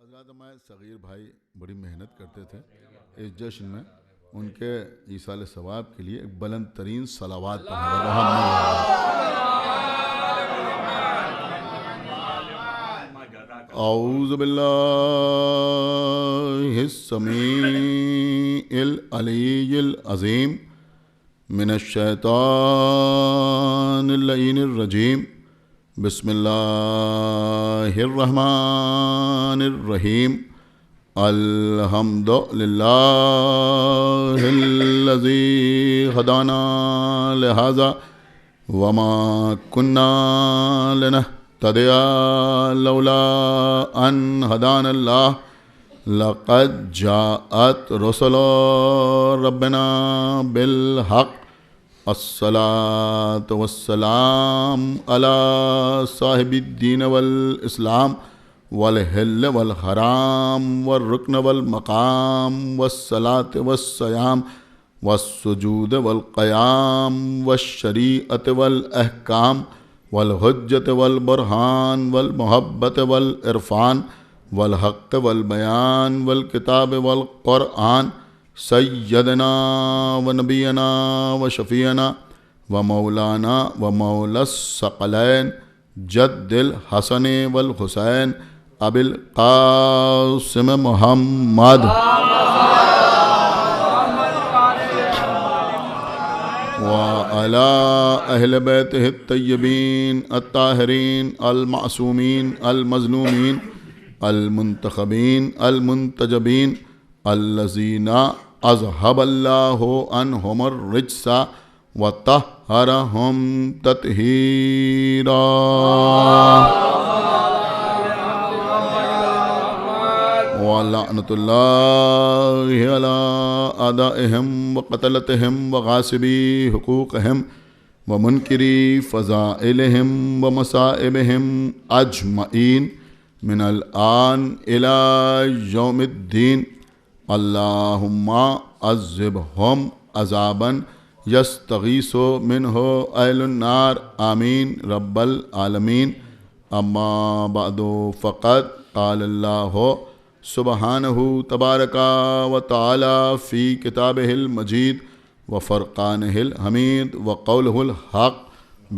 حضرات ہمارے صغیر بھائی بڑی محنت کرتے تھے اس جشن میں، ان کے ایصال ثواب کے لیے ایک بلند ترین صلوات اعوذ باللہ السمیع العلی العظیم من الشیطان اللعین الرجیم، بسم اللہ الرحمن الرحیم، الحمد للہ الذی ہدانا لہذا وما كنا لنهتدی لولا ان ہدانا اللہ، لقد جاءت رسل ربنا بالحق، الصلاة والسلام على صاحب الدین والاسلام والحل والحرام والرکن والمقام والصلاة والصیام والسجود والقیام والشریعت والاحکام والحجت والبرہان والمحبت والعرفان والحق والبیان والکتاب والقرآن، سیدنا و نبینا و شفیعنا و مولانا و مولا الثقلین جد الحسن والحسین ابی القاسم محمد وعلی اہل بیتہ الطیبین الطاہرین المعصومین المظلومین المنتخبین المنتجبین الذین اذہب اللہ عنہم الرجس وطہرہم تطہیرا۔ وَلَعْنَةُ اللَّهِ عَلَىٰ أَعْدَائِهِمْ وَقَتَلَتِهِمْ وَغَاصِبِي حُقُوقِهِمْ وَمُنْكِرِي فَضَائِلِهِمْ وَمَصَائِبِهِمْ أَجْمَعِينَ من الآن إلى يوم الدين، اللهم عذبهم عذابا يستغيث منه أهل النار، آمين رب العالمين۔ أما بعد، فقد قال الله سبحانه تبارك وتعالى في كتابه المجيد وفرقانه الحميد وقوله الحق،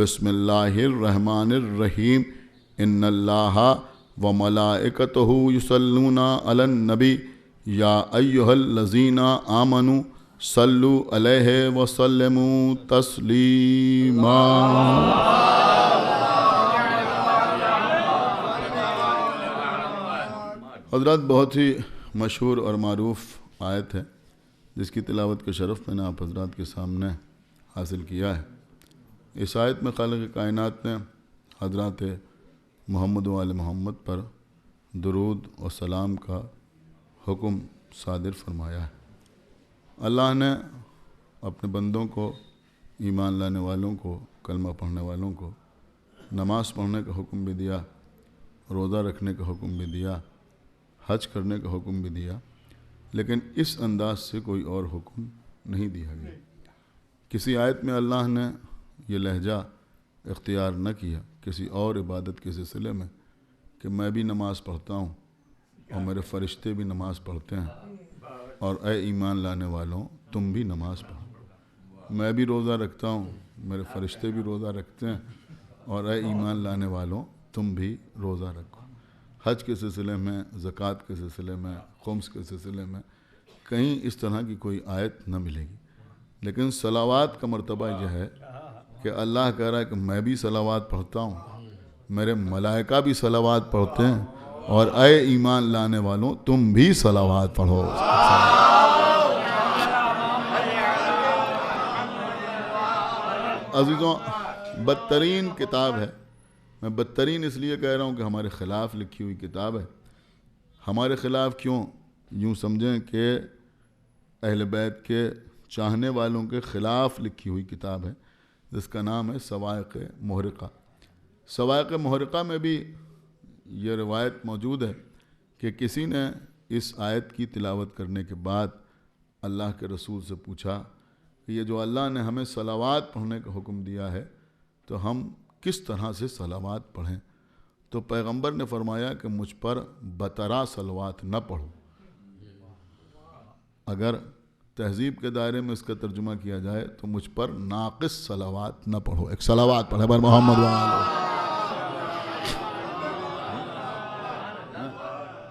بسم الله الرحمن الرحيم، إن الله وملائکتہ یصلون علی النبی یا ایہا الذین آمنوا صلوا علیہ وسلموا تسلیما۔ حضرات، بہت ہی مشہور اور معروف آیت ہے جس کی تلاوت کا شرف میں نے آپ حضرات کے سامنے حاصل کیا ہے۔ اس آیت میں خالق کائنات نے حضرات محمد و آل محمد پر درود و سلام کا حکم صادر فرمایا ہے۔ اللہ نے اپنے بندوں کو، ایمان لانے والوں کو، کلمہ پڑھنے والوں کو نماز پڑھنے کا حکم بھی دیا، روزہ رکھنے کا حکم بھی دیا، حج کرنے کا حکم بھی دیا، لیکن اس انداز سے کوئی اور حکم نہیں دیا گیا۔ کسی آیت میں اللہ نے یہ لہجہ اختیار نہ کیا کسی اور عبادت کے سلسلے میں کہ میں بھی نماز پڑھتا ہوں اور میرے فرشتے بھی نماز پڑھتے ہیں اور اے ایمان لانے والوں تم بھی نماز پڑھو۔ میں بھی روزہ رکھتا ہوں، میرے فرشتے بھی روزہ رکھتے ہیں اور اے ایمان لانے والوں تم بھی روزہ رکھو۔ حج کے سلسلے میں، زکوٰۃ کے سلسلے میں، خمس کے سلسلے میں کہیں اس طرح کی کوئی آیت نہ ملے گی، لیکن صلوات کا مرتبہ یہ ہے کہ اللہ کہہ رہا ہے کہ میں بھی صلوات پڑھتا ہوں، میرے ملائکہ بھی صلوات پڑھتے ہیں اور اے ایمان لانے والوں تم بھی صلوات پڑھو۔ عزیزوں، بدترین کتاب ہے، میں بدترین اس لیے کہہ رہا ہوں کہ ہمارے خلاف لکھی ہوئی کتاب ہے۔ ہمارے خلاف کیوں؟ یوں سمجھیں کہ اہل بیت کے چاہنے والوں کے خلاف لکھی ہوئی کتاب ہے جس کا نام ہے صواعق محرقہ۔ صواعق محرقہ میں بھی یہ روایت موجود ہے کہ کسی نے اس آیت کی تلاوت کرنے کے بعد اللہ کے رسول سے پوچھا کہ یہ جو اللہ نے ہمیں صلوات پڑھنے کا حکم دیا ہے تو ہم کس طرح سے صلوات پڑھیں؟ تو پیغمبر نے فرمایا کہ مجھ پر بطرا صلوات نہ پڑھو. اگر تہذیب کے دائرے میں اس کا ترجمہ کیا جائے تو مجھ پر ناقص صلوات نہ پڑھو. ایک صلوات پڑھے بر محمد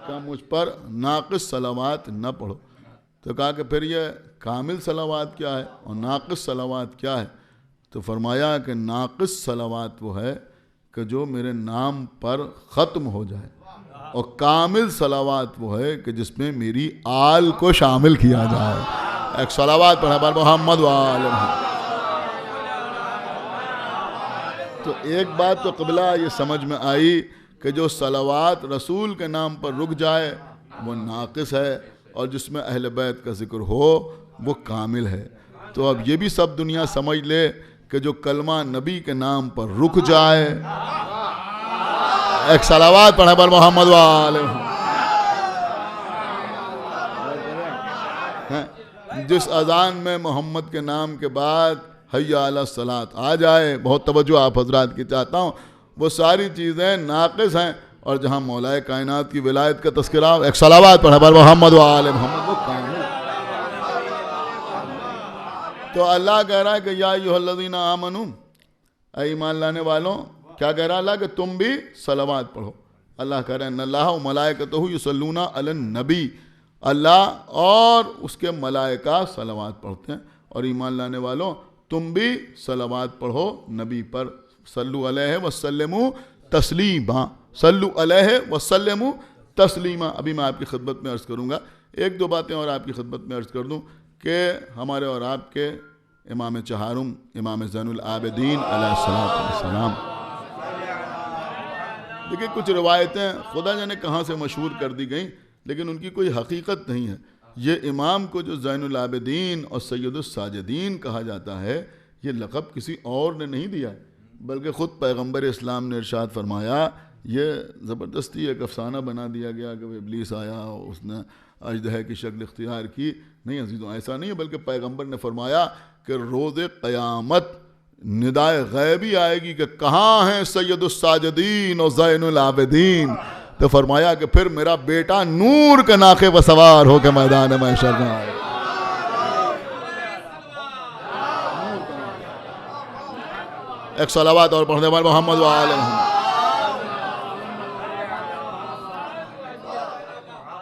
کہ مجھ پر ناقص صلوات نہ پڑھو. تو کہا کہ پھر یہ کامل صلوات کیا ہے اور ناقص صلوات کیا ہے؟ تو فرمایا کہ ناقص صلوات وہ ہے کہ جو میرے نام پر ختم ہو جائے، اور کامل صلوات وہ ہے کہ جس میں میری آل کو شامل کیا جائے. ایک صلوات پڑھا بر محمد وآل محمد. تو ایک بات تو قبلہ یہ سمجھ میں آئی کہ جو صلوات رسول کے نام پر رک جائے وہ ناقص ہے، اور جس میں اہل بیت کا ذکر ہو وہ کامل ہے. تو اب یہ بھی سب دنیا سمجھ لے کہ جو کلمہ نبی کے نام پر رک جائے، ایک صلوات پڑھے بر محمد وآل محمد. جس اذان میں محمد کے نام کے بعد حی علی الصلاۃ آ جائے، بہت توجہ آپ حضرات کی چاہتا ہوں، وہ ساری چیزیں ناقص ہیں، اور جہاں مولا کائنات کی ولایت کا تذکرہ ہو، ایک صلوات پڑھے بر محمد وآل محمد، وہ کامل. تو اللہ کہہ رہا ہے کہ یا ایھا الذین آمنوا، اے ایمان لانے والوں، کیا کہہ رہا اللہ؟ کہ تم بھی صلوات پڑھو. اللہ کہہ رہا ہے ان اللہ و ملائکتہ یصلون علی النبی، اللہ اور اس کے ملائکہ صلوات پڑھتے ہیں. اور ایمان لانے والوں تم بھی صلوات پڑھو نبی پر. صلو علیہ وسلموا تسلیما، صلو علیہ وسلموا تسلیما. ابھی میں آپ کی خدمت میں عرض کروں گا، ایک دو باتیں اور آپ کی خدمت میں عرض کر دوں کہ ہمارے اور آپ کے امام چہارم امام زین العابدین علیہ السلام، دیکھیں کچھ روایتیں خدا جانے کہاں سے مشہور کر دی گئیں، لیکن ان کی کوئی حقیقت نہیں ہے. یہ امام کو جو زین العابدین اور سید الساجدین کہا جاتا ہے، یہ لقب کسی اور نے نہیں دیا ہے، بلکہ خود پیغمبر اسلام نے ارشاد فرمایا. یہ زبردستی ایک افسانہ بنا دیا گیا کہ وہ ابلیس آیا اور اس نے اژدہے کی شکل اختیار کی. نہیں عزیزوں، ایسا نہیں ہے، بلکہ پیغمبر نے فرمایا کہ روز قیامت ندائے غیبی آئے گی کہ کہاں ہیں سید الساجدین اور زین العابدین. تو فرمایا کہ پھر میرا بیٹا نور کے ناقے پر سوار ہو کے میدان محشر میں آئے. ایک صلوات اور پڑھنے والے محمد وآل محمد.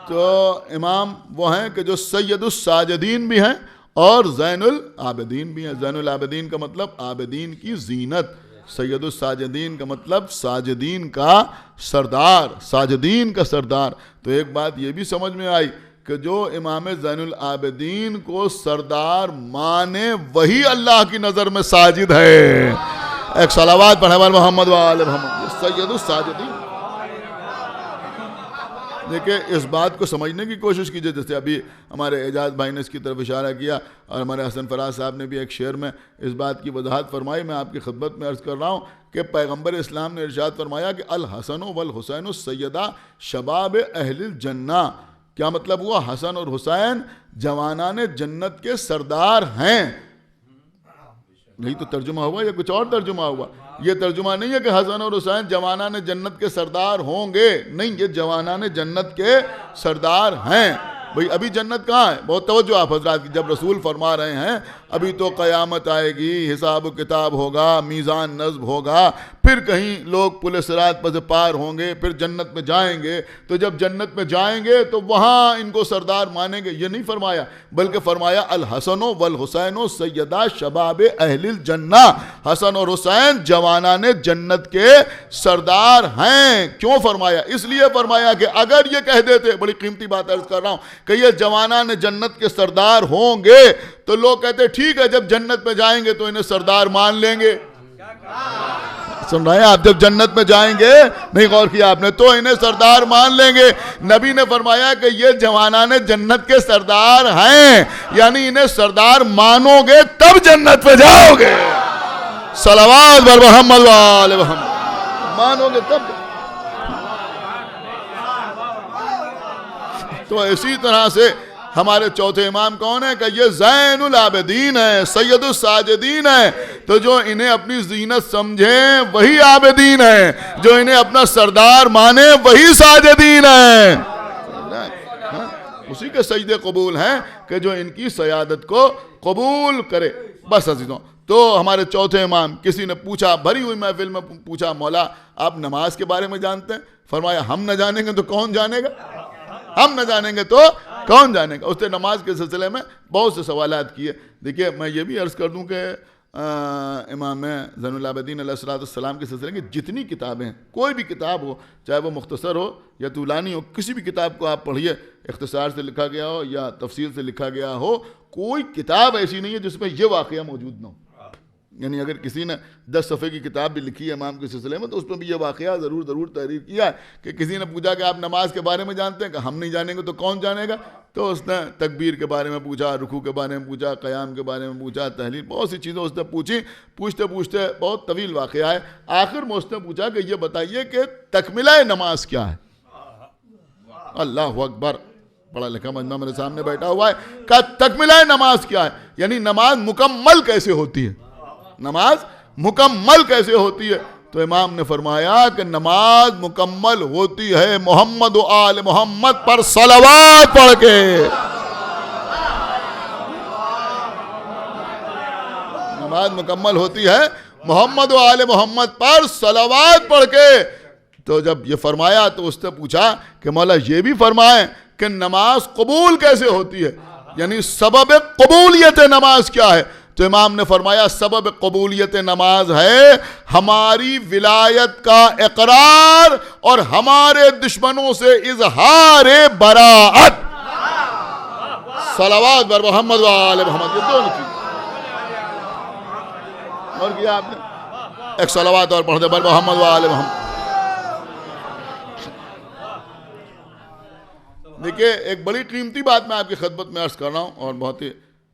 تو امام وہ ہیں کہ جو سید الساجدین بھی ہیں اور زین العابدین بھی ہیں. زین العابدین کا مطلب عابدین کی زینت، سید الساجدین کا مطلب ساجدین کا سردار، ساجدین کا سردار. تو ایک بات یہ بھی سمجھ میں آئی کہ جو امام زین العابدین کو سردار مانے وہی اللہ کی نظر میں ساجد ہے. ایک صلوات پڑھے والے محمد وآل محمد. سید الساجدین، دیکھیں اس بات کو سمجھنے کی کوشش کیجئے. جیسے ابھی ہمارے اعجاز بھائی نے اس کی طرف اشارہ کیا، اور ہمارے حسن فراز صاحب نے بھی ایک شعر میں اس بات کی وضاحت فرمائی. میں آپ کی خدمت میں عرض کر رہا ہوں کہ پیغمبر اسلام نے ارشاد فرمایا کہ الحسن والحسین سیدہ شباب اہل الجنہ. کیا مطلب ہوا؟ حسن اور حسین جوانان جنت کے سردار ہیں. یہی تو ترجمہ ہوا یا کچھ اور ترجمہ ہوا؟ یہ ترجمہ نہیں ہے کہ حسن اور حسین جوانان جنت کے سردار ہوں گے، نہیں، یہ جوانان جنت کے سردار ہیں. بھئی ابھی جنت کہاں ہے؟ بہت توجہ آپ حضرات کی. جب رسول فرما رہے ہیں ابھی تو قیامت آئے گی، حساب و کتاب ہوگا، میزان نصب ہوگا، پھر کہیں لوگ پل صراط پر سے پار ہوں گے، پھر جنت میں جائیں گے. تو جب جنت میں جائیں گے تو وہاں ان کو سردار مانیں گے. یہ نہیں فرمایا، بلکہ فرمایا الحسن والحسین سیدہ شباب اہل الجنہ. حسن اور حسین جوانان جنت کے سردار ہیں. کیوں فرمایا؟ اس لیے فرمایا کہ اگر یہ کہہ دیتے، بڑی قیمتی بات عرض کر رہا ہوں، کہ یہ جوانان جنت کے سردار ہوں گے تو لوگ کہتے ٹھیک ہے جب جنت میں جائیں گے تو انہیں سردار مان لیں گے. سن رہے ہیں آپ؟ جب جنت میں جائیں گے، نہیں غور کیا آپ نے، تو انہیں سردار مان لیں گے. نبی نے فرمایا کہ یہ جوانان جنت کے سردار ہیں، یعنی انہیں سردار مانو گے تب جنت پہ جاؤ گے. صلوات بر محمد وآل محمد. مانو گے تب. تو اسی طرح سے ہمارے چوتھے امام کون ہیں؟ کہ یہ زین العابدین ہیں، سید الساجدین ہیں. تو جو انہیں اپنی زینت سمجھیں وہی عابدین ہیں، جو انہیں اپنا سردار مانے وہی ساجدین ہیں. اسی کے سجدے قبول ہیں کہ جو ان کی سیادت کو قبول کرے. بس عزیزوں، تو ہمارے چوتھے امام، کسی نے پوچھا بھری ہوئی محفل میں پوچھا مولا آپ نماز کے بارے میں جانتے ہیں؟ فرمایا ہم نہ جانیں گے تو کون جانے گا، ہم نہ جانیں گے تو کون جانے گا. اس نے نماز کے سلسلے میں بہت سے سوالات کیے. دیکھیے میں یہ بھی عرض کر دوں کہ امام زین العابدین علیہ السلام کے سلسلے کی جتنی کتابیں ہیں، کوئی بھی کتاب ہو، چاہے وہ مختصر ہو یا طولانی ہو، کسی بھی کتاب کو آپ پڑھیے، اختصار سے لکھا گیا ہو یا تفصیل سے لکھا گیا ہو، کوئی کتاب ایسی نہیں ہے جس میں یہ واقعہ موجود نہ ہو. یعنی اگر کسی نے 10 صفحے کی کتاب بھی لکھی ہے امام کے سلسلے میں تو اس میں بھی یہ واقعہ ضرور تحریر کیا ہے کہ کسی نے پوچھا کہ آپ نماز کے بارے میں جانتے ہیں؟ کہ ہم نہیں جانیں گے تو کون جانے گا. تو اس نے تکبیر کے بارے میں پوچھا، رکوع کے بارے میں پوچھا، قیام کے بارے میں پوچھا، تحلیل، بہت سی چیزیں اس نے پوچھی. پوچھتے بہت طویل واقعہ ہے. آخر میں اس نے پوچھا کہ یہ بتائیے کہ تکملہ نماز کیا ہے؟ اللہ اکبر، پڑھا لکھا مجمع میرے سامنے بیٹھا ہوا ہے. کہ تکملہ نماز کیا ہے، یعنی نماز مکمل کیسے ہوتی ہے، نماز مکمل کیسے ہوتی ہے. تو امام نے فرمایا کہ نماز مکمل ہوتی ہے محمد و آل محمد پر صلوات پڑھ کے. نماز مکمل ہوتی ہے محمد و آل محمد پر صلوات پڑھ کے. تو جب یہ فرمایا تو اس نے پوچھا کہ مولا یہ بھی فرمائیں کہ نماز قبول کیسے ہوتی ہے، یعنی سبب قبولیت نماز کیا ہے. تو امام نے فرمایا سبب قبولیت نماز ہے ہماری ولایت کا اقرار اور ہمارے دشمنوں سے اظہار براءت. صلوات بر محمد و آل محمد، یہ دونوں چیز اور کیا آپ نے، ایک صلوات اور پڑھ دے بر محمد و آل محمد. دیکھیں ایک بڑی قیمتی بات میں آپ کی خدمت میں عرض کر رہا ہوں اور بہت ہی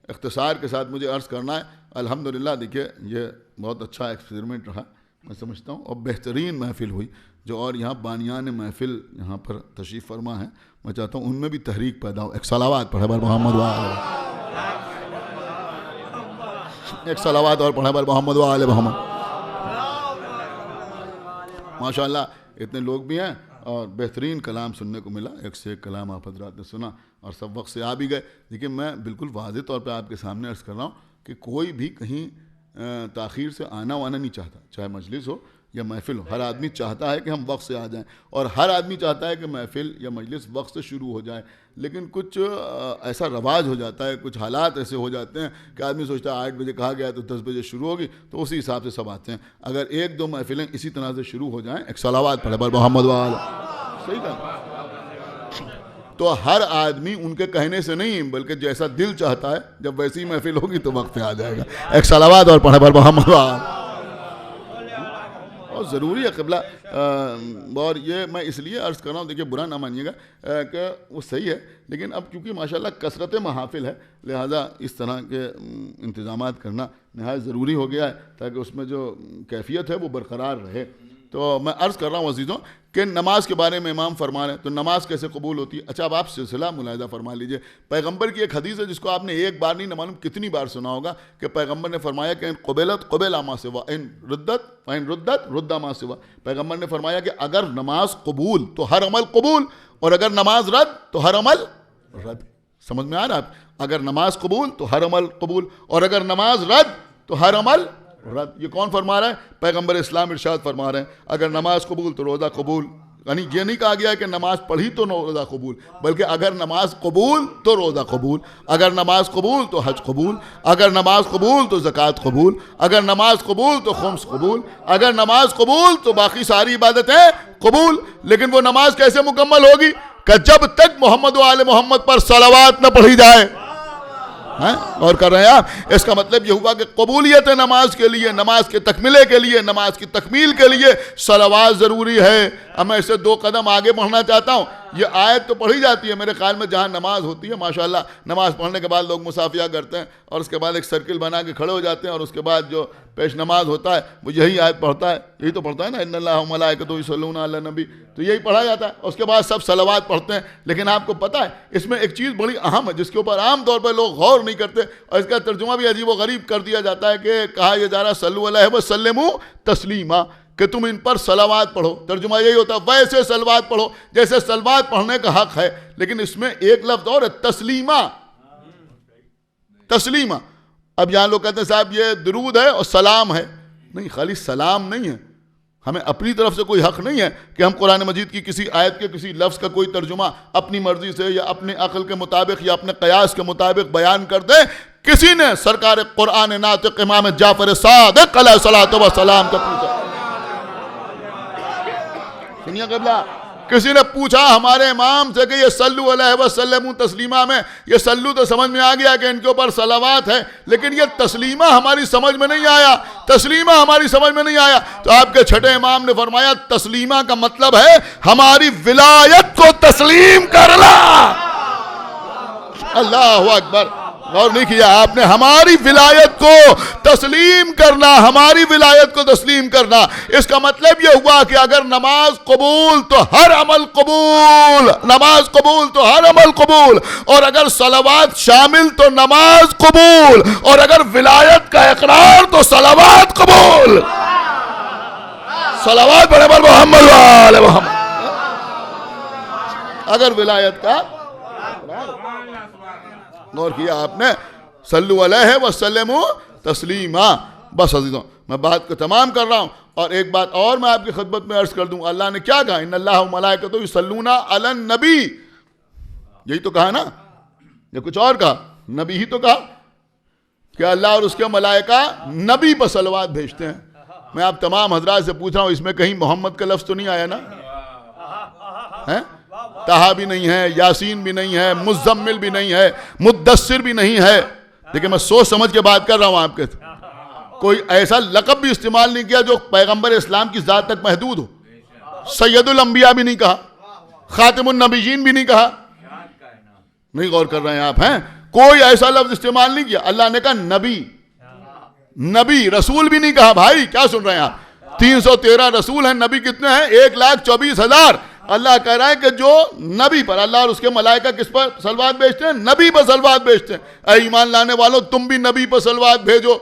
اختصار کے ساتھ مجھے عرض کرنا ہے. الحمدللہ دیکھیے یہ بہت اچھا ایکسپیریمنٹ رہا میں سمجھتا ہوں اور بہترین محفل ہوئی. جو اور یہاں بانیان محفل یہاں پر تشریف فرما ہیں، میں چاہتا ہوں ان میں بھی تحریک پیدا ہو. ایک صلوات پڑھے بر محمد و آل، ایک صلوات اور پڑھے بر محمد و آل محمد. ماشاءاللہ اتنے لوگ بھی ہیں اور بہترین کلام سننے کو ملا. ایک سے ایک کلام آپ حضرات نے سنا اور سب وقت سے آ بھی گئے. دیکھیں میں بالکل واضح طور پہ آپ کے سامنے عرض کر رہا ہوں کہ کوئی بھی کہیں تاخیر سے آنا وانا نہیں چاہتا، چاہے مجلس ہو یا محفل ہو. ہر آدمی چاہتا ہے کہ ہم وقت سے آ جائیں اور ہر آدمی چاہتا ہے کہ محفل یا مجلس وقت سے شروع ہو جائے. لیکن کچھ ایسا رواج ہو جاتا ہے، کچھ حالات ایسے ہو جاتے ہیں کہ آدمی سوچتا ہے 8 بجے کہا گیا تو 10 بجے شروع ہوگی، تو اسی حساب سے سب آتے ہیں. اگر 1-2 محفلیں اسی طرح سے شروع ہو جائیں، ایک صلوات پڑھے بر محمد و آل، صحیح کہا، تو ہر آدمی ان کے کہنے سے نہیں بلکہ جیسا دل چاہتا ہے جب ویسی محفل ہوگی تو وقت پہ آ جائے گا. ایک صلوات اور پڑھے بر محمد و آل. اور ضروری ہے قبلہ. اور یہ میں اس لیے عرض کر رہا ہوں، دیکھیے برا نہ مانیے گا کہ وہ صحیح ہے، لیکن اب چونکہ ماشاءاللہ کثرت محافل ہے لہذا اس طرح کے انتظامات کرنا نہایت ضروری ہو گیا ہے تاکہ اس میں جو کیفیت ہے وہ برقرار رہے. تو میں عرض کر رہا ہوں عزیزوں کہ نماز کے بارے میں امام فرما رہے ہیں تو نماز کیسے قبول ہوتی ہے. اچھا اب آپ سلسلہ ملاحظہ فرما لیجئے. پیغمبر کی ایک حدیث ہے جس کو آپ نے ایک بار نہیں نہ معلوم کتنی بار سنا ہوگا کہ پیغمبر نے فرمایا کہ ان قبلت قبل ما سوا، ان ردت فإن ردت رد ما سوا. پیغمبر نے فرمایا کہ اگر نماز قبول تو ہر عمل قبول، اور اگر نماز رد تو ہر عمل رد. سمجھ میں آ رہا ہے؟ اگر نماز قبول تو ہر عمل قبول، اور اگر نماز رد تو ہر عمل رد. یہ کون فرما رہا ہے؟ پیغمبر اسلام ارشاد فرما رہے ہیں اگر نماز قبول تو روزہ قبول. یعنی یہ نہیں کہا گیا کہ نماز پڑھی تو روزہ قبول، بلکہ اگر نماز قبول تو روزہ قبول، اگر نماز قبول تو حج قبول، اگر نماز قبول تو زکوٰۃ قبول، اگر نماز قبول تو خمس قبول، اگر نماز قبول تو باقی ساری عبادتیں قبول. لیکن وہ نماز کیسے مکمل ہوگی؟ کہ جب تک محمد و آل محمد پر صلوات نہ پڑھی جائے. اور کر رہے ہیں آپ، اس کا مطلب یہ ہوا کہ قبولیت نماز کے لیے، نماز کے تکملے کے لیے، نماز کی تکمیل کے لیے صلوات ضروری ہے. اب میں اسے 2 قدم آگے بڑھنا چاہتا ہوں. یہ آیت تو پڑھی جاتی ہے میرے خیال میں جہاں نماز ہوتی ہے ماشاءاللہ، نماز پڑھنے کے بعد لوگ مصافیہ کرتے ہیں اور اس کے بعد ایک سرکل بنا کے کھڑے ہو جاتے ہیں اور اس کے بعد جو پیش نماز ہوتا ہے وہ یہی آیت پڑھتا ہے، یہی تو پڑھتا ہے نا، ان اللہ وملائکتہ یصلون علی النبی، تو یہی پڑھا جاتا ہے، اس کے بعد سب صلوات پڑھتے ہیں۔ لیکن آپ کو پتہ ہے اس میں ایک چیز بڑی اہم ہے جس کے اوپر عام طور پر لوگ غور نہیں کرتے، اور اس کا ترجمہ بھی عجیب و غریب کر دیا جاتا ہے کہ کہا یہ جا رہا صلو علیہ وسلموا تسلیما، کہ تم ان پر صلوات پڑھو۔ ترجمہ یہی ہوتا ہے ویسے صلوات پڑھو جیسے صلوات پڑھنے کا حق ہے، لیکن اس میں ایک لفظ اور ہے تسلیمہ، تسلیمہ۔ اب یہاں لوگ کہتے ہیں صاحب یہ درود ہے اور سلام ہے، نہیں، خالی سلام نہیں ہے، ہمیں اپنی طرف سے کوئی حق نہیں ہے کہ ہم قرآن مجید کی کسی آیت کے کسی لفظ کا کوئی ترجمہ اپنی مرضی سے یا اپنے عقل کے مطابق یا اپنے قیاس کے مطابق بیان کر دیں۔ کسی نے سرکار قرآن ناطق امام جعفر صادق علیہ الصلوۃ والسلام کا پوچھا، سنیے قبلہ، کسی نے پوچھا ہمارے امام سے کہ یہ صلو علیہ وسلم تسلیمہ میں یہ صلو تو سمجھ میں آ گیا کہ ان کے اوپر صلوات ہے، لیکن یہ تسلیمہ ہماری سمجھ میں نہیں آیا، تسلیمہ ہماری سمجھ میں نہیں آیا۔ تو آپ کے چھٹے امام نے فرمایا تسلیمہ کا مطلب ہے ہماری ولایت کو تسلیم کرنا۔ اللہ اکبر، غور نہیں کیا آپ نے، ہماری ولایت کو تسلیم کرنا، ہماری ولایت کو تسلیم کرنا۔ اس کا مطلب یہ ہوا کہ اگر نماز قبول تو ہر عمل قبول، نماز قبول تو ہر عمل قبول، اور اگر صلوات شامل تو نماز قبول، اور اگر ولایت کا اقرار تو صلوات قبول۔ صلوات پڑھے پر محمد و آل محمد۔ اگر ولایت کا غور کیا آپ نے، صلو علیہ وسلموا تسلیما۔ بس عزیزوں میں بات کو تمام کر رہا ہوں، اور ایک بات اور میں آپ کی خدمت میں عرض کر دوں، اللہ نے کیا کہا، ان اللہ وملائکتہ یصلون علی النبی، یہی تو کہا نا، یہ کچھ اور کہا، نبی ہی تو کہا کہ اللہ اور اس کے ملائکہ نبی پر صلوات بھیجتے ہیں۔ میں آپ تمام حضرات سے پوچھ رہا ہوں اس میں کہیں محمد کا لفظ تو نہیں آیا نا؟ طہ بھی نہیں ہے، یاسین بھی نہیں ہے، مزمل بھی نہیں ہے، مدثر بھی نہیں ہے، لیکن میں سوچ سمجھ کے بات کر رہا ہوں آپ کے، کوئی ایسا لقب بھی استعمال نہیں کیا جو پیغمبر اسلام کی ذات تک محدود ہو۔ سید الانبیاء بھی نہیں کہا، خاتم النبیین بھی نہیں کہا، نہیں غور کر رہے ہیں آپ، ہیں کوئی ایسا لفظ استعمال نہیں کیا۔ اللہ نے کہا نبی، نبی، رسول بھی نہیں کہا۔ بھائی کیا سن رہے ہیں آپ، 313 رسول ہیں، نبی کتنے ہیں، 1,24,000۔ اللہ کہہ رہا ہے کہ جو نبی پر، اللہ اور اس کے ملائکہ کس پر صلوات بھیجتے ہیں، نبی پر صلوات بھیجتے ہیں۔ اے ایمان لانے والوں، تم بھی نبی پر صلوات بھیجو،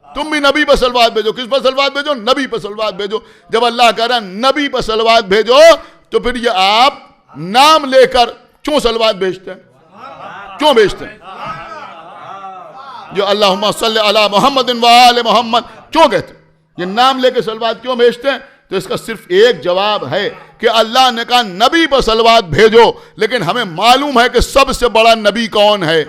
تم بھی نبی پر صلوات بھیجو۔ کس پر صلوات بھیجو، نبی پر صلوات بھیجو۔ جب اللہ کہہ رہا ہے نبی پر صلوات بھیجو، تو پھر یہ آپ نام لے کر کیوں صلوات بھیجتے ہیں، کیوں بھیجتے ہیں؟ جو اللہم صلی علی محمد و آل محمد کیوں کہتے ہیں، یہ نام لے کے صلوات کیوں بھیجتے ہیں؟ تو اس کا صرف ایک جواب ہے کہ اللہ نے کہا نبی پر صلوات بھیجو، لیکن ہمیں معلوم ہے کہ سب سے بڑا نبی کون ہے۔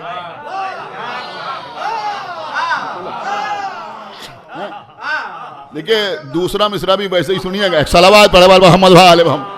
دیکھیں دوسرا مصرع بھی ویسے ہی سنیے گا، صلوات پڑھے والے محمد و آل محمد۔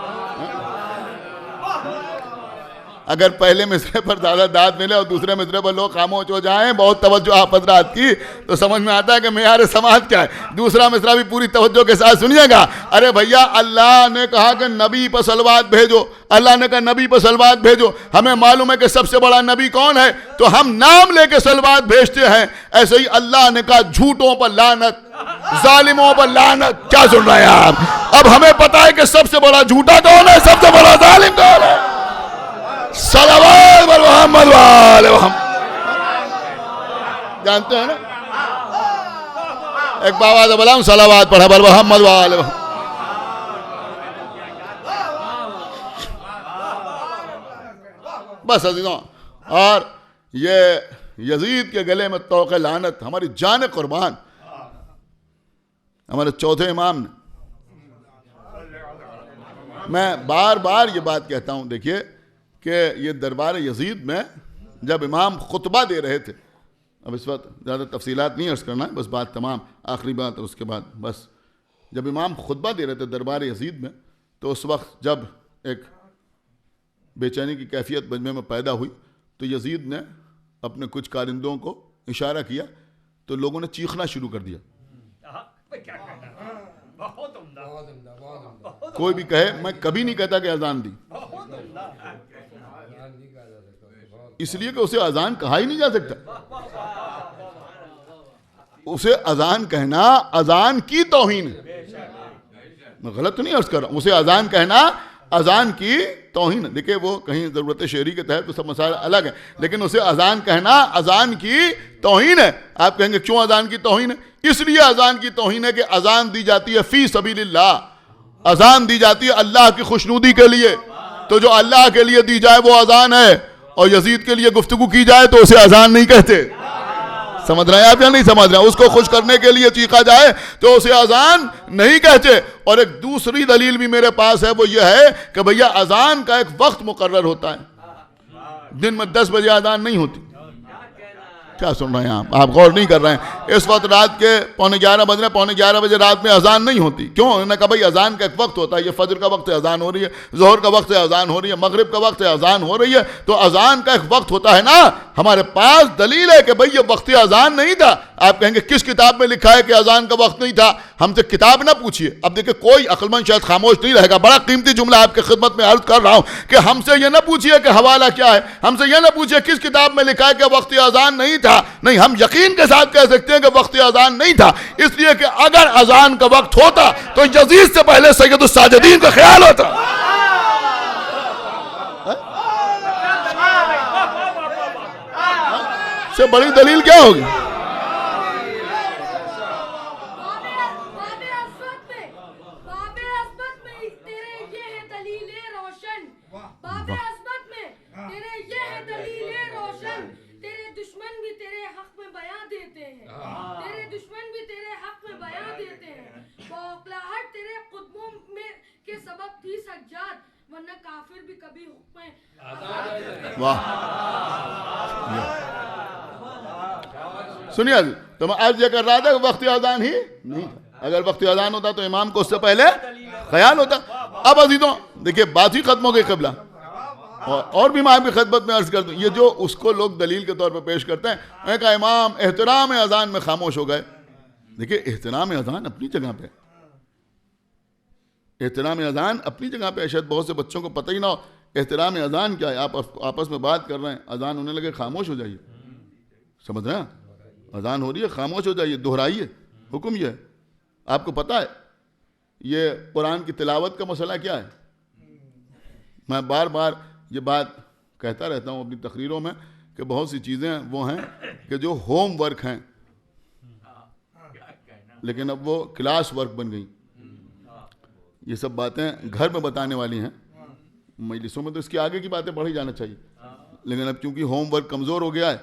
اگر پہلے مصرعے پر زیادہ داد ملے اور دوسرے مصرعے پر لوگ خاموش ہو جائیں، بہت توجہ آپ حضرات کی، تو سمجھ میں آتا ہے کہ معیار سماعت کیا ہے۔ دوسرا مصرعہ بھی پوری توجہ کے ساتھ سنیے گا۔ ارے بھیا، اللہ نے کہا کہ نبی پر صلوات بھیجو، اللہ نے کہا نبی پر صلوات بھیجو، ہمیں معلوم ہے کہ سب سے بڑا نبی کون ہے، تو ہم نام لے کے صلوات بھیجتے ہیں۔ ایسے ہی اللہ نے کہا جھوٹوں پر لعنت، ظالموں پر لعنت۔ کیا سن رہے ہیں آپ؟ اب ہمیں پتا ہے کہ سب سے بڑا جھوٹا کون ہے، سب سے بڑا ظالم کون ہے۔ صلوات بر محمد و آل محمد۔ جانتے ہیں نا، ایک بابا سے بولا ہوں صلوات پڑھا بر محمد و آل محمد۔ بس عزیزوں، اور یہ یزید کے گلے میں طوق لعنت، ہماری جان قربان ہمارے چوتھے امام نے۔ میں بار بار یہ بات کہتا ہوں، دیکھیے کہ یہ دربار یزید میں جب امام خطبہ دے رہے تھے، اب اس وقت زیادہ تفصیلات نہیں عرض کرنا ہے، بس بات تمام، آخری بات اور اس کے بعد بس، جب امام خطبہ دے رہے تھے دربار یزید میں، تو اس وقت جب ایک بے چینی کی کیفیت مجمع میں پیدا ہوئی، تو یزید نے اپنے کچھ کارندوں کو اشارہ کیا، تو لوگوں نے چیخنا شروع کر دیا۔ کوئی بھی کہے، میں کبھی نہیں کہتا کہ اذان دی، اس لیے کہ اسے اذان کہا ہی نہیں جا سکتا. اسے اذان کہنا اذان کی توہین ہے. میں غلط تو نہیں عرض کر رہا ہوں, اسے اذان کہنا اذان کی توہین ہے. دیکھیں وہ کہیں ضرورت شعری کے تحت تو سب مسائل الگ ہیں, لیکن اسے اذان کہنا اذان کی توہین ہے. آپ کہیں گے کیوں اذان کی توہین ہے؟ اس لیے اذان کی توہین ہے کہ اذان دی جاتی ہے فی سبیل اللہ, اذان دی جاتی ہے اللہ کی خوشنودی کے لیے. تو جو اللہ کے لیے دی جائے وہ اذان ہے, اور یزید کے لیے گفتگو کی جائے تو اسے اذان نہیں کہتے. سمجھ رہے ہیں آپ یا نہیں سمجھ رہے ہیں؟ اس کو خوش کرنے کے لیے چیخا جائے تو اسے اذان نہیں کہتے. اور ایک دوسری دلیل بھی میرے پاس ہے, وہ یہ ہے کہ بھیا اذان کا ایک وقت مقرر ہوتا ہے. دن میں 10 بجے اذان نہیں ہوتی. کیا سن رہے ہیں آپ غور نہیں کر رہے ہیں. اس وقت رات کے 11:15 بج رہے ہیں, 11:15 بجے رات میں اذان نہیں ہوتی. کیوں؟ انہوں نے کہا بھائی اذان کا ایک وقت ہوتا ہے, یہ فجر کا وقت ہے اذان ہو رہی ہے, ظہر کا وقت ہے اذان ہو رہی ہے, مغرب کا وقت ہے اذان ہو رہی ہے. تو اذان کا ایک وقت ہوتا ہے نا. ہمارے پاس دلیل ہے کہ بھئی یہ وقت اذان نہیں تھا. آپ کہیں گے کس کتاب میں لکھا ہے کہ اذان کا وقت نہیں تھا؟ ہم سے کتاب نہ پوچھیے. اب دیکھیں کوئی عقل مند شاید خاموش نہیں رہے گا. بڑا قیمتی جملہ آپ کے خدمت میں عرض کر رہا ہوں کہ ہم سے یہ نہ پوچھیے کہ حوالہ کیا ہے, ہم سے یہ نہ پوچھیے کس کتاب میں لکھا ہے کہ وقت اذان نہیں تھا. نہیں, ہم یقین کے ساتھ کہہ سکتے ہیں کہ وقت اذان نہیں تھا, اس لیے کہ اگر اذان کا وقت ہوتا تو یزید سے پہلے سید الساجدین کا خیال ہوتا. سے بڑی دلیل کیا ہوگی؟ سنیے, تو میں عرض یہ کر رہا تھا کہ وقت اذان ہی نہیں تھا. اگر وقت اذان ہوتا تو امام کو اس سے پہلے خیال ہوتا. اب عزیزوں دیکھیے بات ہی ختم ہو گئی قبلہ. اور بھی میں آپ کی خدمت میں عرض کر دوں, یہ جو اس کو لوگ دلیل کے طور پر پیش کرتے ہیں, میں کہا امام احترام اذان میں خاموش ہو گئے. دیکھیے احترام اذان اپنی جگہ پہ, احترام اذان اپنی جگہ پہ. شاید بہت سے بچوں کو پتہ ہی نہ ہو احترام اذان کیا ہے. آپ آپس میں بات کر رہے ہیں, اذان ہونے لگے خاموش ہو جائیے. سمجھ رہے ہیں؟ اذان ہو رہی ہے خاموش ہو جائیے, دہرائیے. حکم یہ ہے. آپ کو پتہ ہے یہ قرآن کی تلاوت کا مسئلہ کیا ہے؟ میں بار بار یہ بات کہتا رہتا ہوں اپنی تقریروں میں کہ بہت سی چیزیں وہ ہیں کہ جو ہوم ورک ہیں لیکن اب وہ کلاس ورک بن گئی. یہ سب باتیں گھر میں بتانے والی ہیں, مجلسوں میں تو اس کی آگے کی باتیں پڑھی جانا چاہیے, لیکن اب چونکہ ہوم ورک کمزور ہو گیا ہے,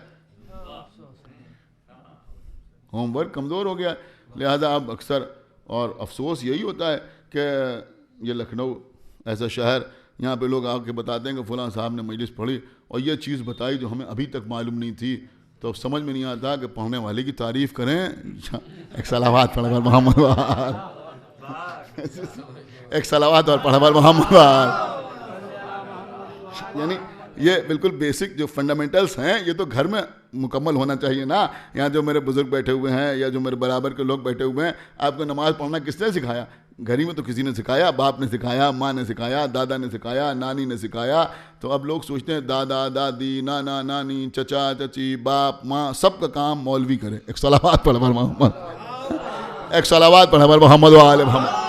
ہوم ورک کمزور ہو گیا ہے, لہذا اب اکثر اور افسوس یہی ہوتا ہے کہ یہ لکھنؤ ایسا شہر, یہاں پہ لوگ آ کے بتاتے ہیں کہ فلاں صاحب نے مجلس پڑھی اور یہ چیز بتائی جو ہمیں ابھی تک معلوم نہیں تھی. تو اب سمجھ میں نہیں آتا کہ پڑھنے والے کی تعریف کریں. ایک صلوات پڑھ محمد وال, ایک صلوات اور پڑھ محمد وال. یعنی یہ بالکل بیسک جو فنڈامنٹلز ہیں یہ تو گھر میں مکمل ہونا چاہیے نا. یہاں جو میرے بزرگ بیٹھے ہوئے ہیں یا جو میرے برابر کے لوگ بیٹھے ہوئے ہیں, آپ کو نماز پڑھنا کس نے سکھایا؟ گھر ہی میں تو کسی نے سکھایا, باپ نے سکھایا, ماں نے سکھایا, دادا نے سکھایا, نانی نے سکھایا. تو اب لوگ سوچتے ہیں دادا دادی نانا نانی چچا چچی باپ ماں سب کا کام مولوی کرے. ایک صلوات پڑھ محمد, ایک صلوات پڑھ محمد وآل محمد.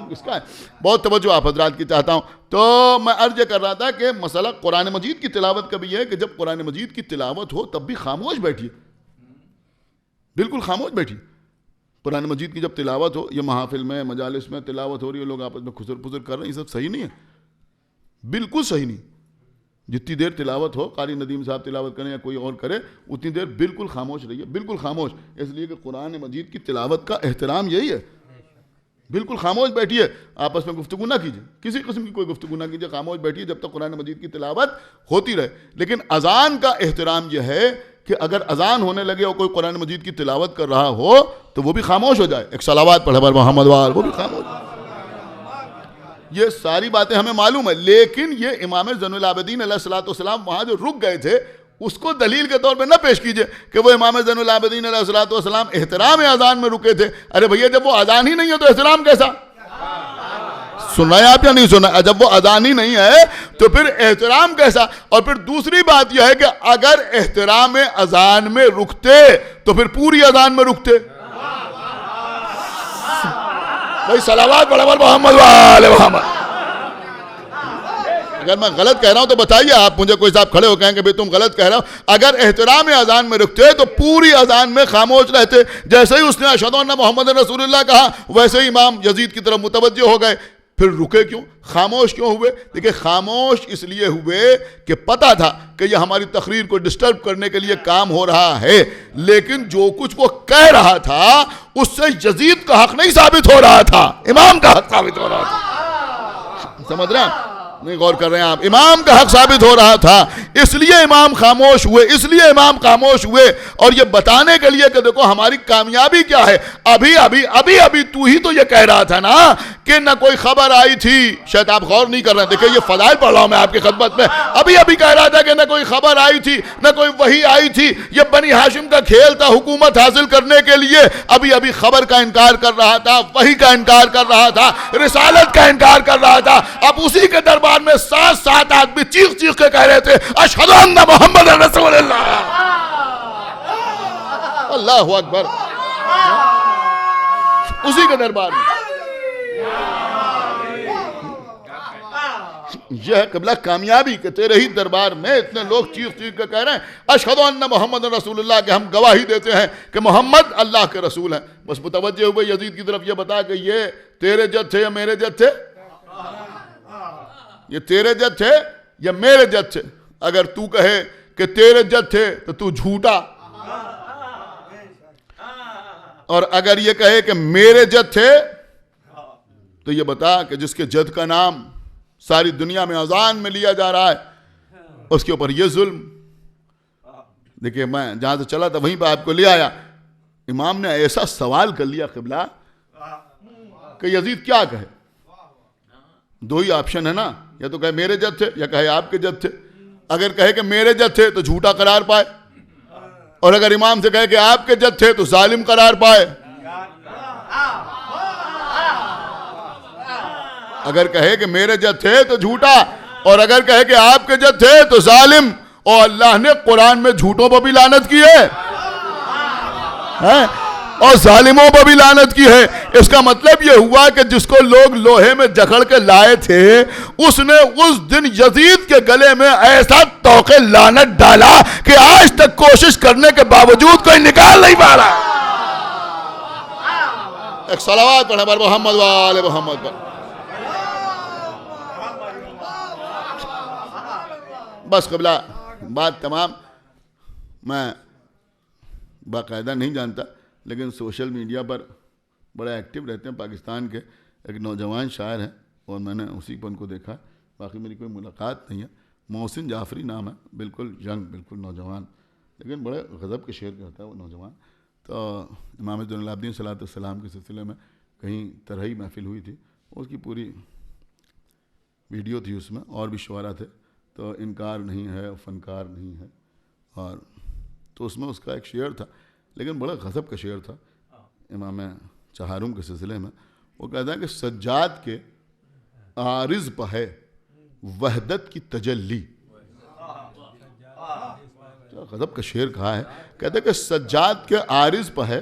کس کا ہے؟ بہت توجہ آپ حضرات کی چاہتا ہوں. تو میں عرض کر رہا تھا کہ مسئلہ قرآن مجید کی تلاوت کا بھی یہ ہے کہ جب قرآن مجید کی تلاوت ہو تب بھی خاموش بیٹھیے, بالکل خاموش بیٹھیے. قرآن مجید کی جب تلاوت ہو, یہ محافل میں مجالس میں تلاوت ہو رہی ہے, لوگ آپس میں خسر پسر کر رہے ہیں, یہ سب صحیح نہیں ہے, بالکل صحیح نہیں. جتنی دیر تلاوت ہو, قاری ندیم صاحب تلاوت کریں یا کوئی اور کرے, اتنی دیر بالکل خاموش رہیے, بالکل خاموش. اس لیے کہ قرآن مجید کی تلاوت کا احترام یہی ہے, بالکل خاموش بیٹھیے, آپس میں گفتگو نہ کیجیے, کسی قسم کی کوئی گفتگو نہ کیجیے, خاموش بیٹھیے جب تک قرآن مجید کی تلاوت ہوتی رہے. لیکن اذان کا احترام یہ ہے کہ اگر اذان ہونے لگے اور کوئی قرآن مجید کی تلاوت کر رہا ہو تو وہ بھی خاموش ہو جائے. ایک صلوات پڑھے محمد وال, وہ بھی خاموش. یہ ساری باتیں ہمیں معلوم ہے, لیکن یہ امام زین العابدین علیہ الصلوۃ والسلام وہاں جو رک گئے تھے اس کو دلیل کے طور پہ نہ پیش کیجئے کہ وہ امام زین العابدین علیہ الصلوۃ والسلام احترام اذان میں رکے تھے. ارے بھیا جب وہ اذان ہی نہیں ہے تو احترام کیسا؟ سن رہے ہیں آپ یا نہیں سن رہے؟ جب وہ اذان ہی نہیں ہے تو پھر احترام کیسا؟ اور پھر دوسری بات یہ ہے کہ اگر احترام اذان میں رکتے تو پھر پوری اذان میں رکتے. بھائی صلوات پڑھو محمد وآل محمد. اگر میں غلط کہہ رہا ہوں تو بتائیے آپ مجھے. کوئی صاحب کھڑے ہو کہیں کہ بھئی تم غلط کہہ رہا ہو. اگر احترام اذان میں رکھتے تو پوری اذان میں خاموش رہتے. جیسے ہی اس نے اشہد ان محمد رسول اللہ کہا ویسے ہی امام یزید کی طرف متوجہ ہو گئے. پھر رکے کیوں؟ خاموش کیوں ہوئے؟ دیکھیں خاموش اس لیے ہوئے کہ پتہ تھا کہ یہ ہماری تقریر کو ڈسٹرب کرنے کے لیے کام ہو رہا ہے، لیکن جو کچھ وہ کہہ رہا تھا اس سے یزید کا حق نہیں ثابت ہو رہا تھا، امام کا حق ثابت ہو رہا تھا. سمجھ رہے ہیں؟ نہیں غور کر رہے ہیں آپ؟ امام کا حق ثابت ہو رہا تھا، اس لیے امام خاموش ہوئے. اس لیے امام خاموش ہوئے اور یہ بتانے کے لیے کہ دیکھو ہماری کامیابی کیا ہے. ابھی تو ہی تو یہ کہہ رہا تھا نا کہ نہ کوئی خبر آئی تھی. شاید آپ غور نہیں کر رہے ہیں. دیکھیں یہ فضائل پڑھ رہا ہوں میں آپ کی خدمت میں. ابھی کہہ رہا تھا کہ نہ کوئی خبر آئی تھی نہ کوئی وحی آئی تھی. یہ بنی ہاشم کا کھیل تھا حکومت حاصل کرنے کے لیے. ابھی خبر کا انکار کر رہا تھا، وحی کا انکار کر رہا تھا، رسالت کا انکار کر رہا تھا. اب اسی کے دربار میں سات آدمی چیخ کے کہہ رہے تھے اشہد ان محمد رسول اللہ. اللہ اکبر. اسی کے دربار میں یہ ہے قبلہ کامیابی کہ تیرے ہی دربار میں اتنے لوگ چیخ کے کہہ رہے ہیں اشہد ان محمد رسول اللہ، کہ ہم گواہی دیتے ہیں کہ محمد اللہ کے رسول ہیں. بس متوجہ ہوئے یزید کی طرف یہ بتا کہ یہ تیرے جد تھے یا میرے جد تھے؟ یہ تیرے جد تھے یا میرے جد تھے؟ اگر تو کہے کہ تیرے جد تھے تو تو جھوٹا، اور اگر یہ کہے کہ میرے جد تھے تو یہ بتا کہ جس کے جد کا نام ساری دنیا میں اذان میں لیا جا رہا ہے اس کے اوپر یہ ظلم. دیکھیں میں جہاں سے چلا تھا وہیں پہ آپ کو لے آیا. امام نے ایسا سوال کر لیا قبلہ کہ یزید کیا کہے. دو ہی آپشن ہے نا، یا تو کہے میرے جد تھے یا کہے آپ کے جد تھے. اگر کہے کہ میرے جد تھے تو جھوٹا قرار پائے، اور اگر امام سے کہے کہ آپ کے جد تھے تو ظالم قرار پائے. اگر کہے کہ میرے جد تھے تو جھوٹا، اور اگر کہے کہ آپ کے جد تھے تو ظالم. اور اللہ نے قرآن میں جھوٹوں پر بھی لعنت کی ہے اور ظالموں پر بھی لعنت کی ہے. اس کا مطلب یہ ہوا کہ جس کو لوگ لوہے میں جکڑ کے لائے تھے اس نے اس دن یزید کے گلے میں ایسا طوق لعنت ڈالا کہ آج تک کوشش کرنے کے باوجود کوئی نکال نہیں پا رہا. ایک صلوات پڑھیں بر محمد وآل محمد پر. بس قبلہ بات تمام. میں باقاعدہ نہیں جانتا لیکن سوشل میڈیا پر بڑے ایکٹیو رہتے ہیں. پاکستان کے ایک نوجوان شاعر ہیں اور میں نے اسی پر ان کو دیکھا. باقی میری کوئی ملاقات نہیں ہے. محسن جعفری نام ہے، بالکل ینگ، بالکل نوجوان، لیکن بڑے غضب کے شعر کرتا ہے وہ نوجوان. تو امام زین العابدین صلی اللہ علیہ وسلم کے سلسلے میں کہیں طرحی محفل ہوئی تھی، اس کی پوری ویڈیو تھی، اس میں اور بھی شعراء تھے. تو انکار نہیں ہے فنکار نہیں ہے، اور تو اس میں اس کا ایک شعر تھا لیکن بڑا غضب کا شعر تھا امام چہارم کے سلسلے میں. وہ کہتا ہے کہ سجاد کے عارض پہ ہے وحدت کی تجلی. غضب کا شعر کہا ہے. کہتا ہے کہ سجاد کے عارض پہ ہے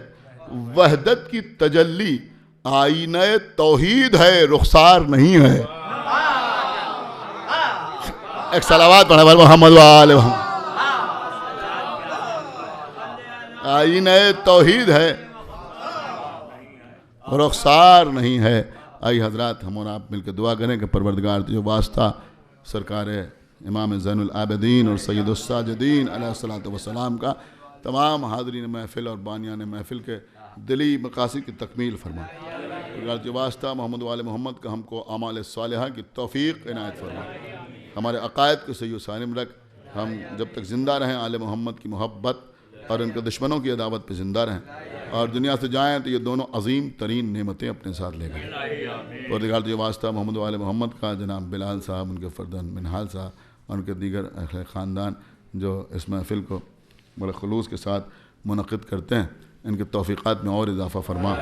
وحدت کی تجلی، آئینہ توحید ہے رخسار نہیں ہے. ایک صلوات پڑھیں بر محمد وآل محمد. آئینہ توحید ہے رخسار نہیں ہے. آئی حضرات ہم اور آپ مل کے دعا کریں کہ پروردگار جو واسطہ سرکار امام زین العابدین اور سید الساجدین علیہ الصلوۃ والسلام کا تمام حاضرین محفل اور بانیان محفل کے دلی مقاصد کی تکمیل فرما. پروردگار جو واسطہ محمد وآل محمد کا ہم کو اعمال صالحہ کی توفیق عنایت فرما. ہمارے عقائد کو صحیح و سالم رکھ. ہم جب تک زندہ رہیں آل محمد کی محبت اور ان کے دشمنوں کی عداوت پہ زندہ رہیں، اور دنیا سے جائیں تو یہ دونوں عظیم ترین نعمتیں اپنے ساتھ لے گئے. پروردگار جو واسطہ محمد وآل محمد کا جناب بلال صاحب، ان کے فردن منہال صاحب اور ان کے دیگر اہل خاندان جو اس محفل کو بڑے خلوص کے ساتھ منعقد کرتے ہیں، ان کے توفیقات میں اور اضافہ فرما.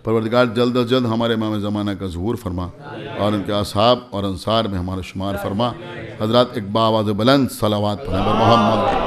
پروردگار جلد از جلد ہمارے امام زمانہ کا ظہور فرما اور ان کے اصحاب اور انصار میں ہمارا شمار فرما۔ حضرات ایک باواز بلند صلوات پڑھیں محمد